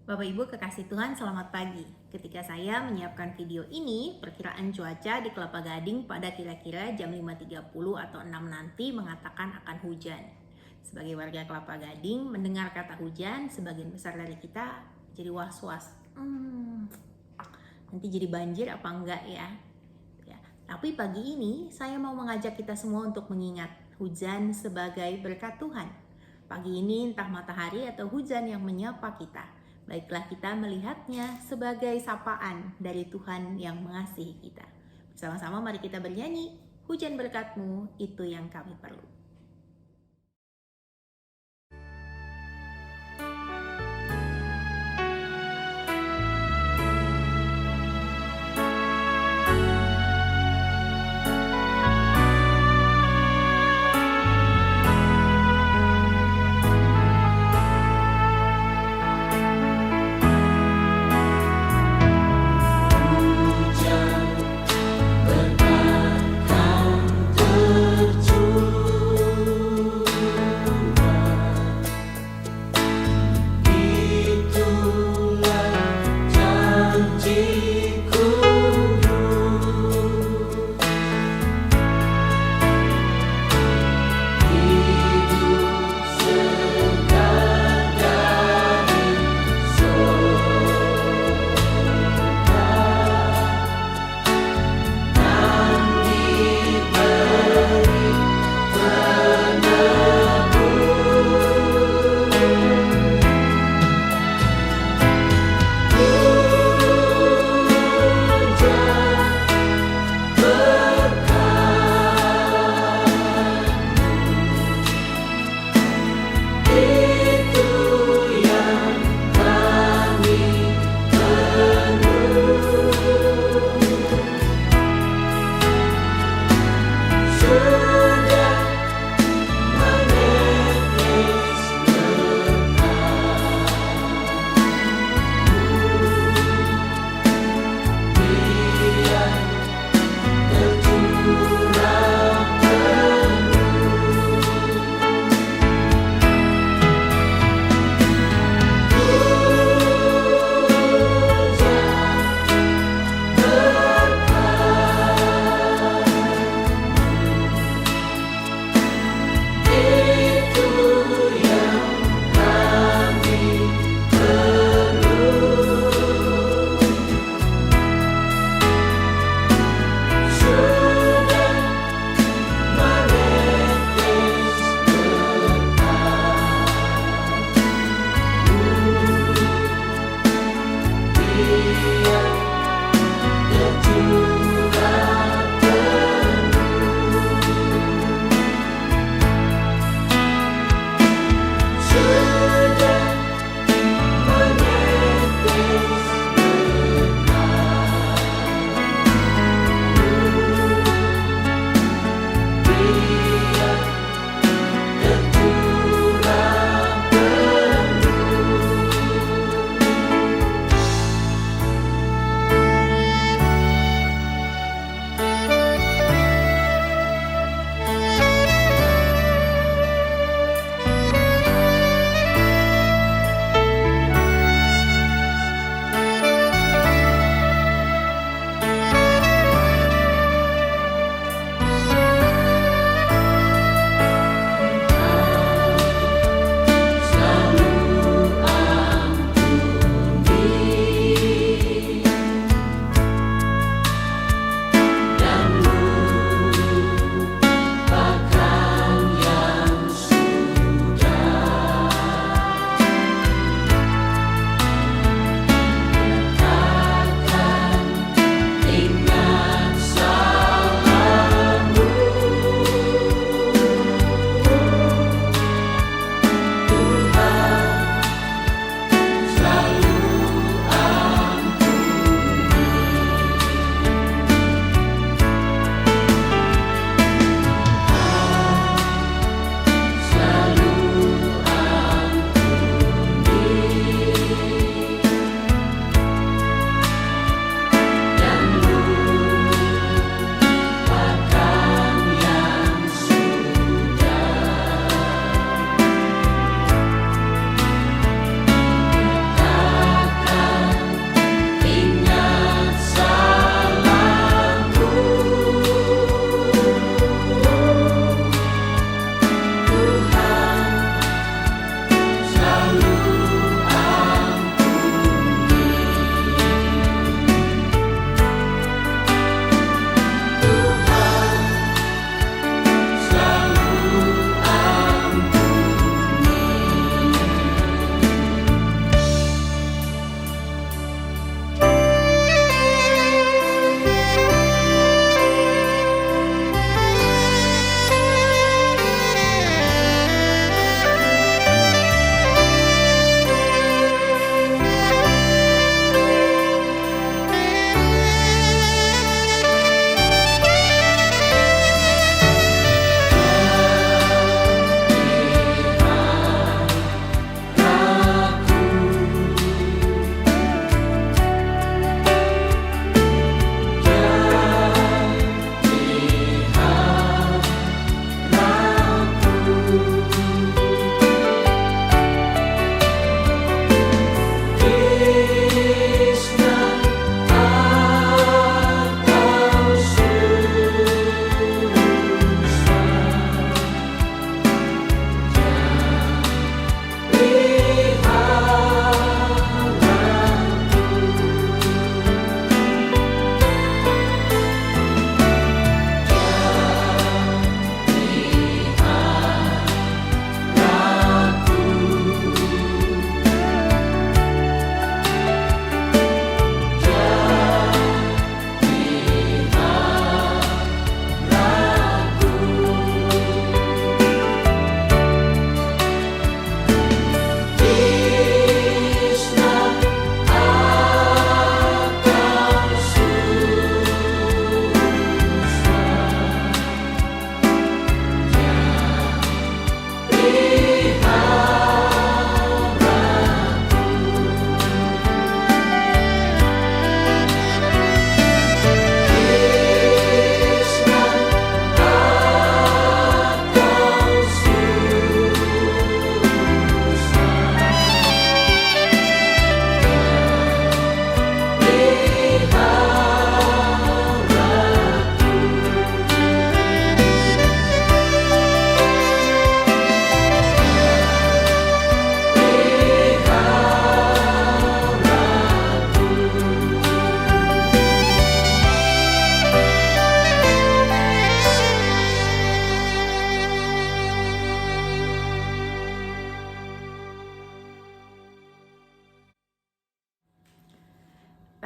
Bapak Ibu kekasih Tuhan, selamat pagi. Ketika saya menyiapkan video ini, perkiraan cuaca di Kelapa Gading pada kira-kira jam 5.30 atau 6 nanti mengatakan akan hujan. Sebagai warga Kelapa Gading, mendengar kata hujan, sebagian besar dari kita jadi was-was. Nanti jadi banjir apa enggak ya? Tapi pagi ini saya mau mengajak kita semua untuk mengingat hujan sebagai berkat Tuhan. Pagi ini entah matahari atau hujan yang menyapa kita, baiklah kita melihatnya sebagai sapaan dari Tuhan yang mengasihi kita. Bersama-sama mari kita bernyanyi, hujan berkat-Mu itu yang kami perlu.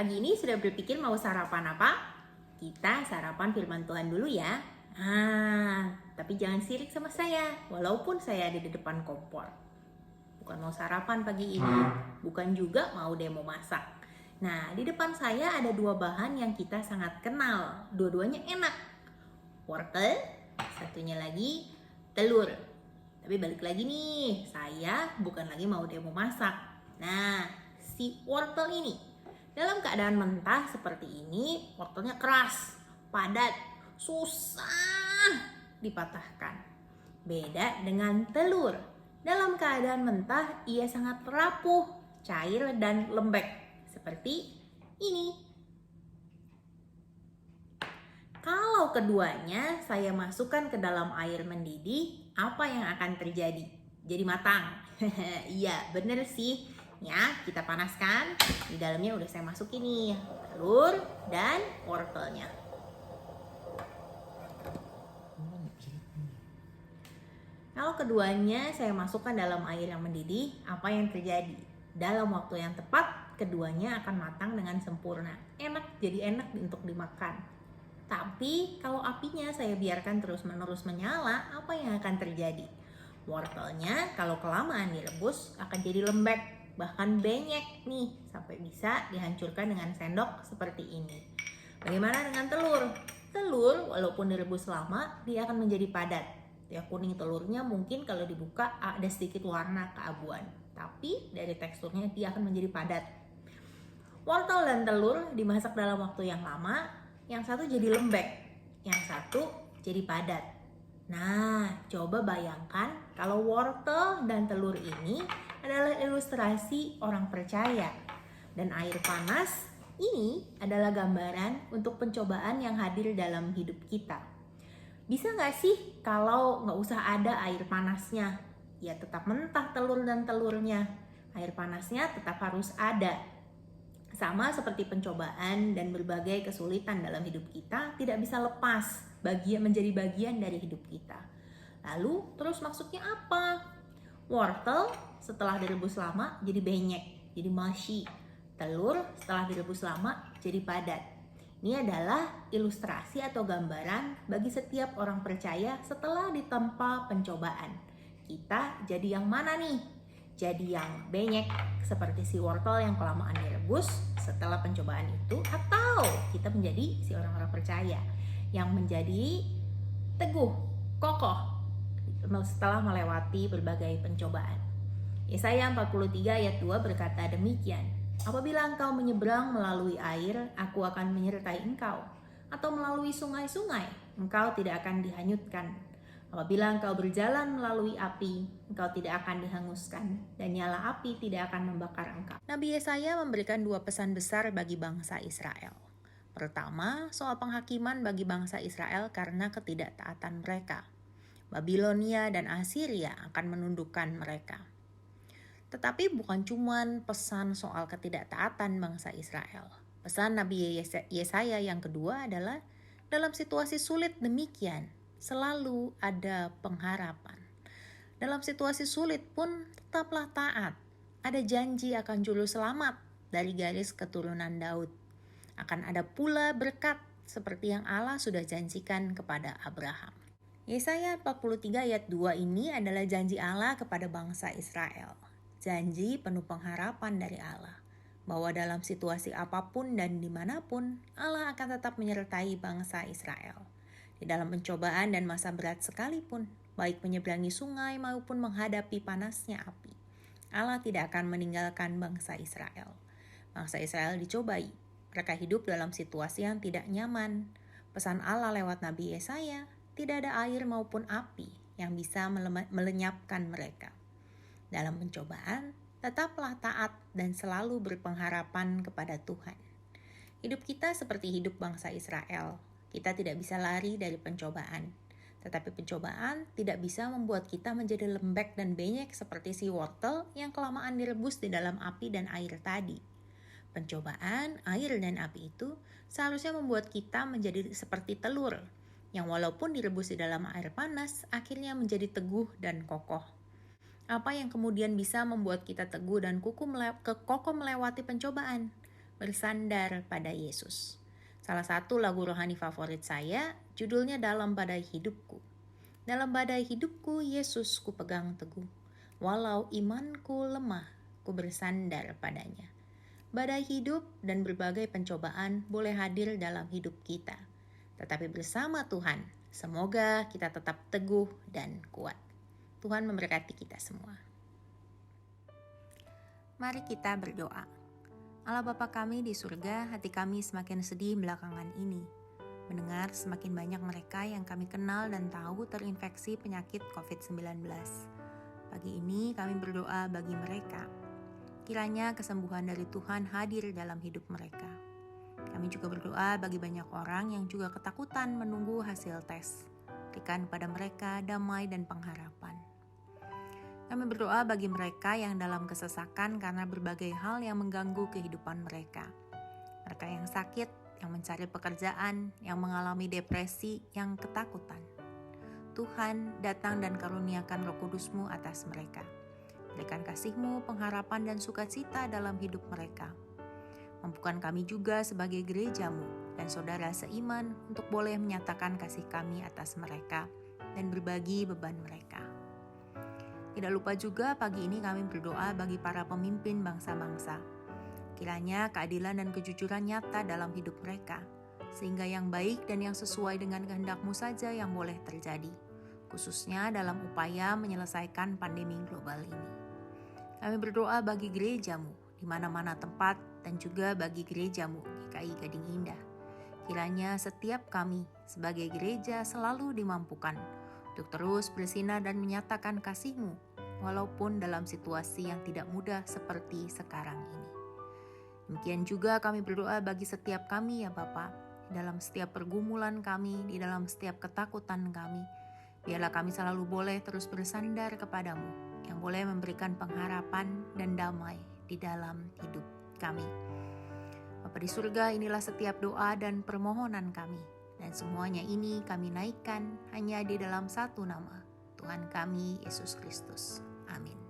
Pagi ini sudah berpikir mau sarapan apa? Kita sarapan firman Tuhan dulu ya. Tapi jangan sirik sama saya, walaupun saya ada di depan kompor. Bukan mau sarapan pagi ini, bukan juga mau demo masak. Nah, di depan saya ada dua bahan yang kita sangat kenal. Dua-duanya enak. Wortel, satunya lagi telur. Tapi balik lagi nih, saya bukan lagi mau demo masak. Nah, si wortel ini, dalam keadaan mentah seperti ini, wortelnya keras, padat, susah dipatahkan. Beda dengan telur. Dalam keadaan mentah, ia sangat rapuh, cair, dan lembek. Seperti ini. Kalau keduanya saya masukkan ke dalam air mendidih, apa yang akan terjadi? Jadi matang. Iya, bener sih. Ya, kita panaskan. Di dalamnya udah saya masukin nih telur dan wortelnya. Kalau keduanya saya masukkan dalam air yang mendidih, apa yang terjadi? Dalam waktu yang tepat, keduanya akan matang dengan sempurna. Enak, jadi enak untuk dimakan. Tapi kalau apinya saya biarkan terus-menerus menyala, apa yang akan terjadi? Wortelnya kalau kelamaan direbus akan jadi lembek, bahkan benyek nih, sampai bisa dihancurkan dengan sendok seperti ini. Bagaimana dengan telur? Telur walaupun direbus lama, dia akan menjadi padat. Ya, kuning telurnya mungkin kalau dibuka ada sedikit warna keabuan, tapi dari teksturnya dia akan menjadi padat. Wortel dan telur dimasak dalam waktu yang lama, yang satu jadi lembek, yang satu jadi padat. Nah, coba bayangkan kalau wortel dan telur ini adalah ilustrasi orang percaya, dan air panas ini adalah gambaran untuk pencobaan yang hadir dalam hidup kita. Bisa nggak sih kalau nggak usah ada air panasnya? Ya tetap mentah telur dan telurnya. Air panasnya tetap harus ada. Sama seperti pencobaan dan berbagai kesulitan dalam hidup kita tidak bisa lepas menjadi bagian dari hidup kita. Lalu terus maksudnya apa? Wortel setelah direbus lama jadi benyek, jadi mushy. Telur setelah direbus lama jadi padat. Ini adalah ilustrasi atau gambaran bagi setiap orang percaya setelah ditempa pencobaan. Kita jadi yang mana nih? Jadi yang benyek seperti si wortel yang kelamaan direbus setelah pencobaan itu, atau kita menjadi si orang-orang percaya yang menjadi teguh, kokoh setelah melewati berbagai pencobaan. Yesaya 43 ayat 2 berkata demikian. Apabila engkau menyeberang melalui air, aku akan menyertai engkau. Atau melalui sungai-sungai, engkau tidak akan dihanyutkan. Apabila engkau berjalan melalui api, engkau tidak akan dihanguskan. Dan nyala api tidak akan membakar engkau. Nabi Yesaya memberikan dua pesan besar bagi bangsa Israel. Pertama, soal penghakiman bagi bangsa Israel karena ketidaktaatan mereka. Babilonia dan Asiria akan menundukkan mereka. Tetapi bukan cuma pesan soal ketidaktaatan bangsa Israel. Pesan Nabi Yesaya yang kedua adalah dalam situasi sulit demikian, selalu ada pengharapan. Dalam situasi sulit pun tetaplah taat. Ada janji akan juru selamat dari garis keturunan Daud. Akan ada pula berkat seperti yang Allah sudah janjikan kepada Abraham. Yesaya 43 ayat 2 ini adalah janji Allah kepada bangsa Israel. Janji penuh pengharapan dari Allah, bahwa dalam situasi apapun dan dimanapun, Allah akan tetap menyertai bangsa Israel. Di dalam pencobaan dan masa berat sekalipun, baik menyeberangi sungai maupun menghadapi panasnya api, Allah tidak akan meninggalkan bangsa Israel. Bangsa Israel dicobai, mereka hidup dalam situasi yang tidak nyaman. Pesan Allah lewat Nabi Yesaya, tidak ada air maupun api yang bisa melenyapkan mereka. Dalam pencobaan, tetaplah taat dan selalu berpengharapan kepada Tuhan. Hidup kita seperti hidup bangsa Israel. Kita tidak bisa lari dari pencobaan. Tetapi pencobaan tidak bisa membuat kita menjadi lembek dan benyek seperti si wortel yang kelamaan direbus di dalam api dan air tadi. Pencobaan, air dan api itu seharusnya membuat kita menjadi seperti telur, yang walaupun direbus di dalam air panas, akhirnya menjadi teguh dan kokoh. Apa yang kemudian bisa membuat kita teguh dan kokoh melewati pencobaan? bersandar pada Yesus. Salah satu lagu rohani favorit saya, judulnya Dalam Badai Hidupku. Dalam badai hidupku, Yesus ku pegang teguh. Walau imanku lemah, ku bersandar padanya. Badai hidup dan berbagai pencobaan boleh hadir dalam hidup kita. Tetapi bersama Tuhan, semoga kita tetap teguh dan kuat. Tuhan memberkati kita semua. Mari kita berdoa. Allah Bapa kami di surga, hati kami semakin sedih belakangan ini. Mendengar semakin banyak mereka yang kami kenal dan tahu terinfeksi penyakit COVID-19. Pagi ini kami berdoa bagi mereka. Kiranya kesembuhan dari Tuhan hadir dalam hidup mereka. Kami juga berdoa bagi banyak orang yang juga ketakutan menunggu hasil tes. Berikan pada mereka damai dan pengharapan. Kami berdoa bagi mereka yang dalam kesesakan karena berbagai hal yang mengganggu kehidupan mereka. Mereka yang sakit, yang mencari pekerjaan, yang mengalami depresi, yang ketakutan. Tuhan, datang dan karuniakan Roh Kudus-Mu atas mereka. Berikan kasih-Mu, pengharapan dan sukacita dalam hidup mereka. Mampukan kami juga sebagai gereja-Mu dan saudara seiman untuk boleh menyatakan kasih kami atas mereka dan berbagi beban mereka. Tidak lupa juga pagi ini kami berdoa bagi para pemimpin bangsa-bangsa. Kiranya keadilan dan kejujuran nyata dalam hidup mereka, sehingga yang baik dan yang sesuai dengan kehendak-Mu saja yang boleh terjadi, khususnya dalam upaya menyelesaikan pandemi global ini. Kami berdoa bagi gereja-Mu di mana-mana tempat dan juga bagi gereja-Mu GKI Gading Indah. Kiranya setiap kami sebagai gereja selalu dimampukan untuk terus bersinar dan menyatakan kasih-Mu, walaupun dalam situasi yang tidak mudah seperti sekarang ini. Demikian juga kami berdoa bagi setiap kami ya Bapa, dalam setiap pergumulan kami, di dalam setiap ketakutan kami. Biarlah kami selalu boleh terus bersandar kepada-Mu, yang boleh memberikan pengharapan dan damai di dalam hidup kami. Bapa di surga, inilah setiap doa dan permohonan kami. Dan semuanya ini kami naikkan hanya di dalam satu nama, Tuhan kami Yesus Kristus. Amin.